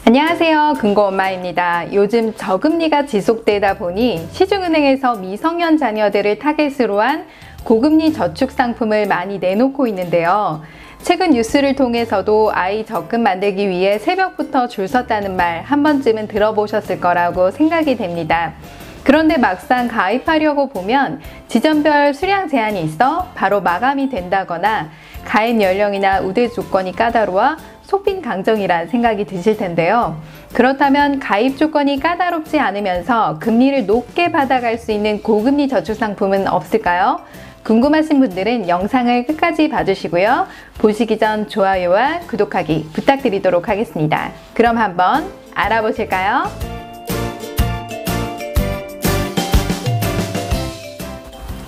안녕하세요. 금고엄마입니다. 요즘 저금리가 지속되다 보니 시중은행에서 미성년 자녀들을 타겟으로 한 고금리 저축 상품을 많이 내놓고 있는데요. 최근 뉴스를 통해서도 아이 적금 만들기 위해 새벽부터 줄 섰다는 말 한 번쯤은 들어보셨을 거라고 생각이 됩니다. 그런데 막상 가입하려고 보면 지점별 수량 제한이 있어 바로 마감이 된다거나 가입 연령이나 우대 조건이 까다로워 속빈 강정이란 생각이 드실 텐데요. 그렇다면 가입 조건이 까다롭지 않으면서 금리를 높게 받아갈 수 있는 고금리 저축 상품은 없을까요? 궁금하신 분들은 영상을 끝까지 봐주시고요. 보시기 전 좋아요와 구독하기 부탁드리도록 하겠습니다. 그럼 한번 알아보실까요?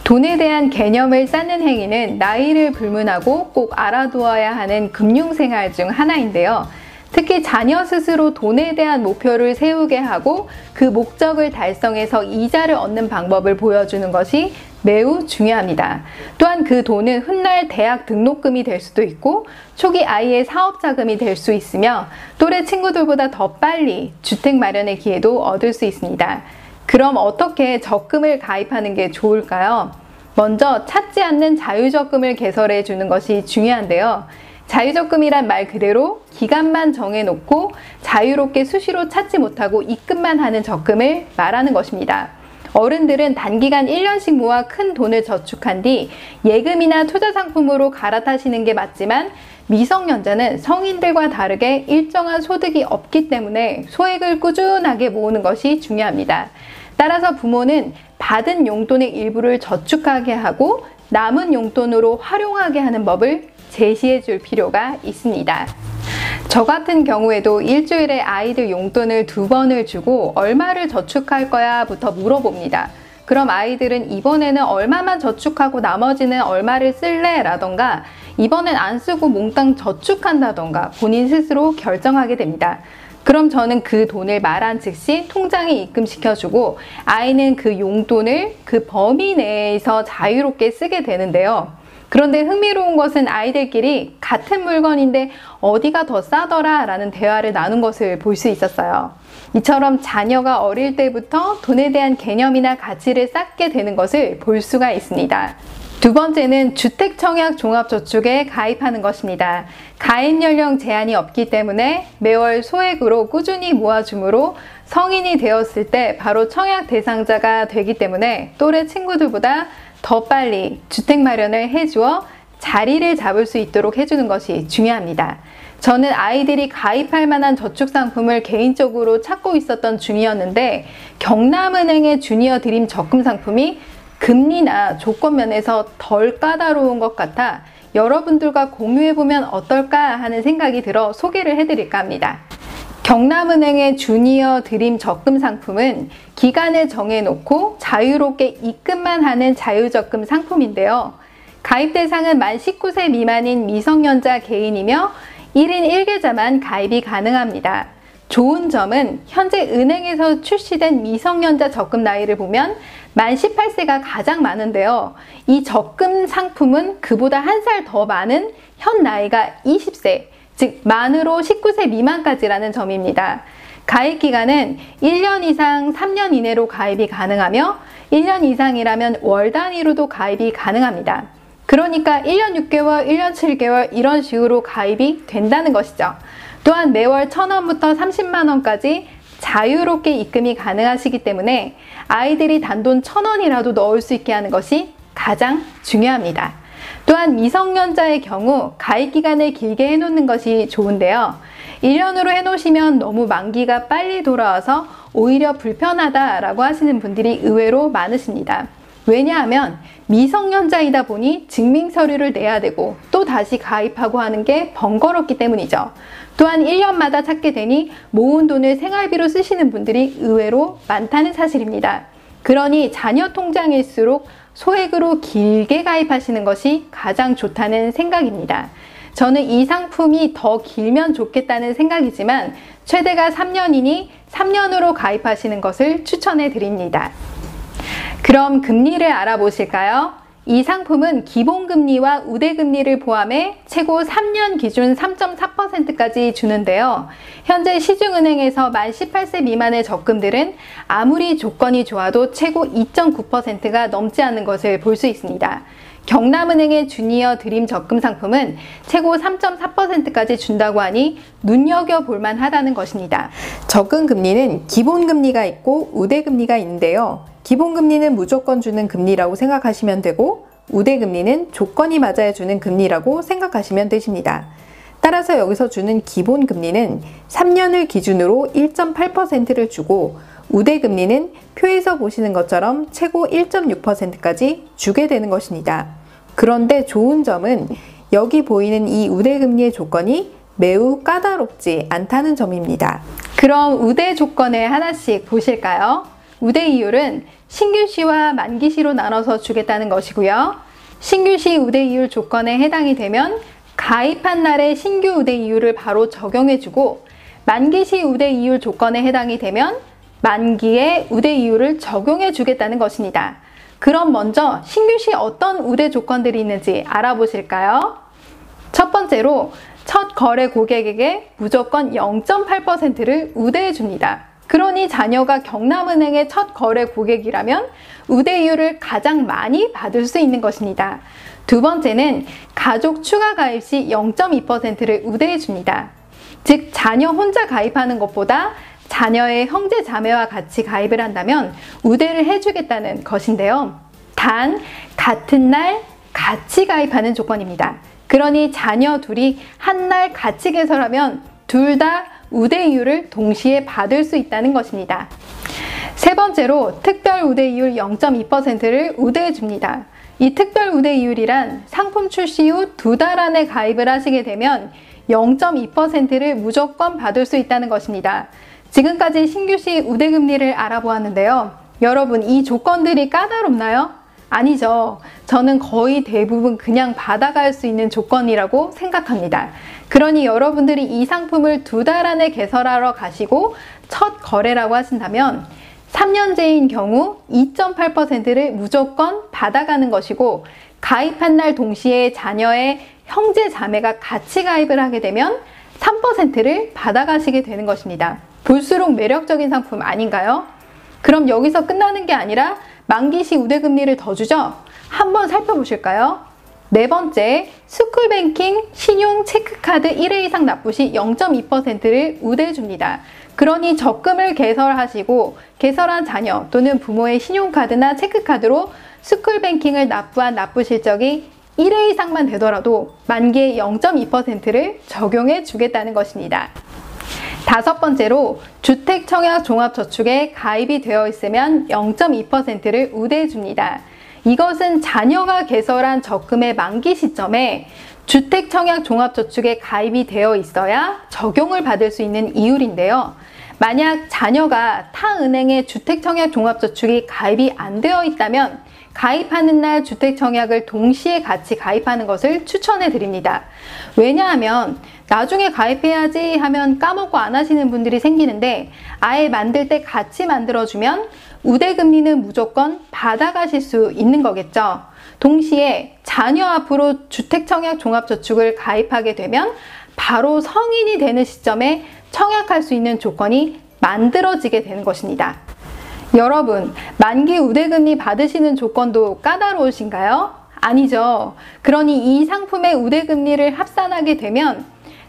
돈에 대한 개념을 쌓는 행위는 나이를 불문하고 꼭 알아두어야 하는 금융생활 중 하나인데요. 특히 자녀 스스로 돈에 대한 목표를 세우게 하고 그 목적을 달성해서 이자를 얻는 방법을 보여주는 것이 매우 중요합니다. 또한 그 돈은 훗날 대학 등록금이 될 수도 있고 초기 아이의 사업자금이 될 수 있으며 또래 친구들보다 더 빨리 주택 마련의 기회도 얻을 수 있습니다. 그럼 어떻게 적금을 가입하는 게 좋을까요? 먼저 찾지 않는 자유적금을 개설해 주는 것이 중요한데요. 자유적금이란 말 그대로 기간만 정해놓고 자유롭게 수시로 찾지 못하고 입금만 하는 적금을 말하는 것입니다. 어른들은 단기간 1년씩 모아 큰 돈을 저축한 뒤 예금이나 투자 상품으로 갈아타시는 게 맞지만 미성년자는 성인들과 다르게 일정한 소득이 없기 때문에 소액을 꾸준하게 모으는 것이 중요합니다. 따라서 부모는 받은 용돈의 일부를 저축하게 하고 남은 용돈으로 활용하게 하는 법을 제시해 줄 필요가 있습니다. 저 같은 경우에도 일주일에 아이들 용돈을 2번을 주고 얼마를 저축할 거야 부터 물어봅니다. 그럼 아이들은 이번에는 얼마만 저축하고 나머지는 얼마를 쓸래? 라던가 이번엔 안 쓰고 몽땅 저축한다던가 본인 스스로 결정하게 됩니다. 그럼 저는 그 돈을 말한 즉시 통장에 입금시켜주고 아이는 그 용돈을 그 범위 내에서 자유롭게 쓰게 되는데요. 그런데 흥미로운 것은 아이들끼리 같은 물건인데 어디가 더 싸더라 라는 대화를 나눈 것을 볼 수 있었어요. 이처럼 자녀가 어릴 때부터 돈에 대한 개념이나 가치를 쌓게 되는 것을 볼 수가 있습니다. 두 번째는 주택청약 종합저축에 가입하는 것입니다. 가입 연령 제한이 없기 때문에 매월 소액으로 꾸준히 모아주므로 성인이 되었을 때 바로 청약 대상자가 되기 때문에 또래 친구들보다 더 빨리 주택 마련을 해주어 자리를 잡을 수 있도록 해주는 것이 중요합니다. 저는 아이들이 가입할 만한 저축 상품을 개인적으로 찾고 있었던 중이었는데 경남은행의 주니어 드림 적금 상품이 금리나 조건 면에서 덜 까다로운 것 같아 여러분들과 공유해보면 어떨까 하는 생각이 들어 소개를 해드릴까 합니다. 경남은행의 주니어 드림 적금 상품은 기간을 정해놓고 자유롭게 입금만 하는 자유적금 상품인데요. 가입 대상은 만 19세 미만인 미성년자 개인이며 1인 1계좌만 가입이 가능합니다. 좋은 점은 현재 은행에서 출시된 미성년자 적금 나이를 보면 만 18세가 가장 많은데요. 이 적금 상품은 그보다 한 살 더 많은 현 나이가 20세, 즉 만으로 19세 미만까지라는 점입니다. 가입 기간은 1년 이상 3년 이내로 가입이 가능하며 1년 이상이라면 월 단위로도 가입이 가능합니다. 그러니까 1년 6개월, 1년 7개월 이런 식으로 가입이 된다는 것이죠. 또한 매월 1,000원부터 30만 원까지 자유롭게 입금이 가능하시기 때문에 아이들이 단돈 1,000원이라도 넣을 수 있게 하는 것이 가장 중요합니다. 또한 미성년자의 경우 가입 기간을 길게 해놓는 것이 좋은데요. 1년으로 해놓으시면 너무 만기가 빨리 돌아와서 오히려 불편하다라고 하시는 분들이 의외로 많으십니다. 왜냐하면 미성년자이다 보니 증명서류를 내야 되고 또 다시 가입하고 하는 게 번거롭기 때문이죠. 또한 1년마다 찾게 되니 모은 돈을 생활비로 쓰시는 분들이 의외로 많다는 사실입니다. 그러니 자녀 통장일수록 소액으로 길게 가입하시는 것이 가장 좋다는 생각입니다. 저는 이 상품이 더 길면 좋겠다는 생각이지만 최대가 3년이니 3년으로 가입하시는 것을 추천해 드립니다. 그럼 금리를 알아보실까요? 이 상품은 기본금리와 우대금리를 포함해 최고 3년 기준 3.4%까지 주는데요. 현재 시중은행에서 만 18세 미만의 적금들은 아무리 조건이 좋아도 최고 2.9%가 넘지 않는 것을 볼 수 있습니다. 경남은행의 주니어 드림 적금 상품은 최고 3.4%까지 준다고 하니 눈여겨볼 만하다는 것입니다. 적금 금리는 기본금리가 있고 우대금리가 있는데요. 기본금리는 무조건 주는 금리라고 생각하시면 되고 우대금리는 조건이 맞아야 주는 금리라고 생각하시면 되십니다. 따라서 여기서 주는 기본금리는 3년을 기준으로 1.8%를 주고 우대금리는 표에서 보시는 것처럼 최고 1.6%까지 주게 되는 것입니다. 그런데 좋은 점은 여기 보이는 이 우대금리의 조건이 매우 까다롭지 않다는 점입니다. 그럼 우대 조건을 하나씩 보실까요? 우대 이율은 신규시와 만기시로 나눠서 주겠다는 것이고요. 신규시 우대 이율 조건에 해당이 되면 가입한 날의 신규 우대 이율을 바로 적용해주고 만기시 우대 이율 조건에 해당이 되면 만기의 우대 이율을 적용해 주겠다는 것입니다. 그럼 먼저 신규시 어떤 우대 조건들이 있는지 알아보실까요? 첫 번째로 첫 거래 고객에게 무조건 0.8%를 우대해 줍니다. 그러니 자녀가 경남은행의 첫 거래 고객이라면 우대 이율을 가장 많이 받을 수 있는 것입니다. 두 번째는 가족 추가 가입 시 0.2%를 우대해 줍니다. 즉 자녀 혼자 가입하는 것보다 자녀의 형제 자매와 같이 가입을 한다면 우대를 해주겠다는 것인데요. 단 같은 날 같이 가입하는 조건입니다. 그러니 자녀 둘이 한 날 같이 개설하면 둘 다 우대 이율을 동시에 받을 수 있다는 것입니다. 세 번째로 특별 우대 이율 0.2%를 우대해 줍니다. 이 특별 우대 이율이란 상품 출시 후 2달 안에 가입을 하시게 되면 0.2%를 무조건 받을 수 있다는 것입니다. 지금까지 신규시 우대금리를 알아보았는데요. 여러분 이 조건들이 까다롭나요? 아니죠. 저는 거의 대부분 그냥 받아갈 수 있는 조건이라고 생각합니다. 그러니 여러분들이 이 상품을 2달 안에 개설하러 가시고 첫 거래라고 하신다면 3년제인 경우 2.8%를 무조건 받아가는 것이고 가입한 날 동시에 자녀의 형제 자매가 같이 가입을 하게 되면 3%를 받아가시게 되는 것입니다. 볼수록 매력적인 상품 아닌가요? 그럼 여기서 끝나는 게 아니라 만기시 우대금리를 더 주죠? 한번 살펴보실까요? 네 번째, 스쿨뱅킹 신용 체크카드 1회 이상 납부 시 0.2%를 우대해 줍니다. 그러니 적금을 개설하시고 개설한 자녀 또는 부모의 신용카드나 체크카드로 스쿨뱅킹을 납부한 납부 실적이 1회 이상만 되더라도 만기의 0.2%를 적용해 주겠다는 것입니다. 다섯 번째로 주택청약종합저축에 가입이 되어 있으면 0.2%를 우대해 줍니다. 이것은 자녀가 개설한 적금의 만기 시점에 주택청약종합저축에 가입이 되어 있어야 적용을 받을 수 있는 이율인데요. 만약 자녀가 타 은행의 주택청약종합저축이 가입이 안 되어 있다면 가입하는 날 주택청약을 동시에 같이 가입하는 것을 추천해 드립니다. 왜냐하면 나중에 가입해야지 하면 까먹고 안 하시는 분들이 생기는데 아예 만들 때 같이 만들어주면 우대금리는 무조건 받아가실 수 있는 거겠죠. 동시에 자녀 앞으로 주택청약종합저축을 가입하게 되면 바로 성인이 되는 시점에 청약할 수 있는 조건이 만들어지게 되는 것입니다. 여러분, 만기 우대금리 받으시는 조건도 까다로우신가요? 아니죠. 그러니 이 상품의 우대금리를 합산하게 되면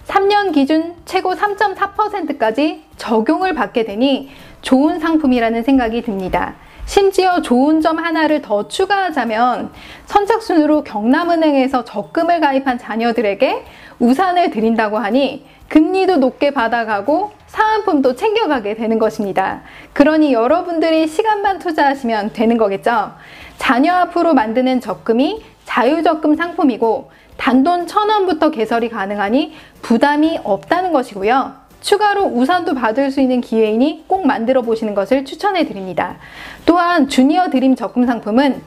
3년 기준 최고 3.4%까지 적용을 받게 되니 좋은 상품이라는 생각이 듭니다. 심지어 좋은 점 하나를 더 추가하자면 선착순으로 경남은행에서 적금을 가입한 자녀들에게 우산을 드린다고 하니 금리도 높게 받아가고 사은품도 챙겨가게 되는 것입니다. 그러니 여러분들이 시간만 투자하시면 되는 거겠죠? 자녀 앞으로 만드는 적금이 자유적금 상품이고 단돈 1,000원부터 개설이 가능하니 부담이 없다는 것이고요. 추가로 우산도 받을 수 있는 기회이니 꼭 만들어 보시는 것을 추천해 드립니다. 또한 주니어 드림 적금 상품은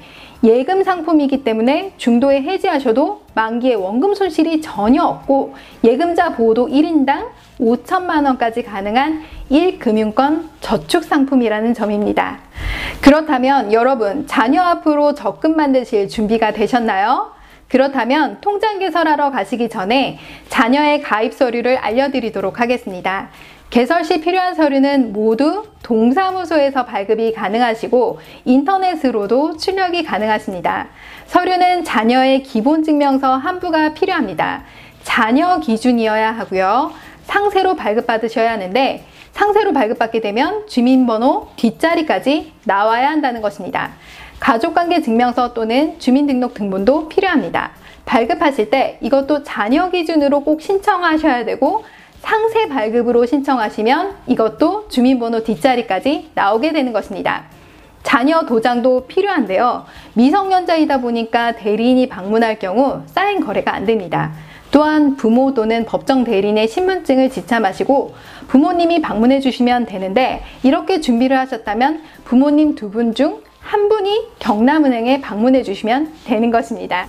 예금 상품이기 때문에 중도에 해지하셔도 만기에 원금 손실이 전혀 없고 예금자 보호도 1인당 5천만 원까지 가능한 1금융권 저축 상품이라는 점입니다. 그렇다면 여러분, 자녀 앞으로 적금 만드실 준비가 되셨나요? 그렇다면 통장 개설하러 가시기 전에 자녀의 가입 서류를 알려드리도록 하겠습니다. 개설 시 필요한 서류는 모두 동사무소에서 발급이 가능하시고 인터넷으로도 출력이 가능하십니다. 서류는 자녀의 기본증명서 한 부가 필요합니다. 자녀 기준이어야 하고요. 상세로 발급받으셔야 하는데 상세로 발급받게 되면 주민번호 뒷자리까지 나와야 한다는 것입니다. 가족관계증명서 또는 주민등록 등본도 필요합니다. 발급하실 때 이것도 자녀 기준으로 꼭 신청하셔야 되고 상세 발급으로 신청하시면 이것도 주민번호 뒷자리까지 나오게 되는 것입니다. 자녀 도장도 필요한데요. 미성년자이다 보니까 대리인이 방문할 경우 사인 거래가 안 됩니다. 또한 부모 또는 법정 대리인의 신분증을 지참하시고 부모님이 방문해 주시면 되는데 이렇게 준비를 하셨다면 부모님 두 분 중 한 분이 경남은행에 방문해 주시면 되는 것입니다.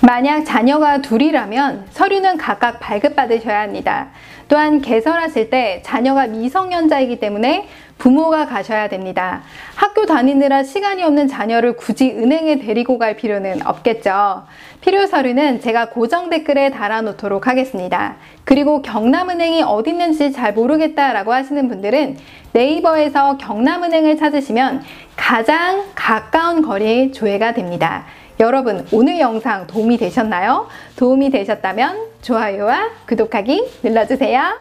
만약 자녀가 둘이라면 서류는 각각 발급받으셔야 합니다. 또한 개설하실 때 자녀가 미성년자이기 때문에 부모가 가셔야 됩니다. 학교 다니느라 시간이 없는 자녀를 굳이 은행에 데리고 갈 필요는 없겠죠. 필요 서류는 제가 고정 댓글에 달아놓도록 하겠습니다. 그리고 경남은행이 어디 있는지 잘 모르겠다라고 하시는 분들은 네이버에서 경남은행을 찾으시면 가장 가까운 거리에 조회가 됩니다. 여러분, 오늘 영상 도움이 되셨나요? 도움이 되셨다면 좋아요와 구독하기 눌러주세요.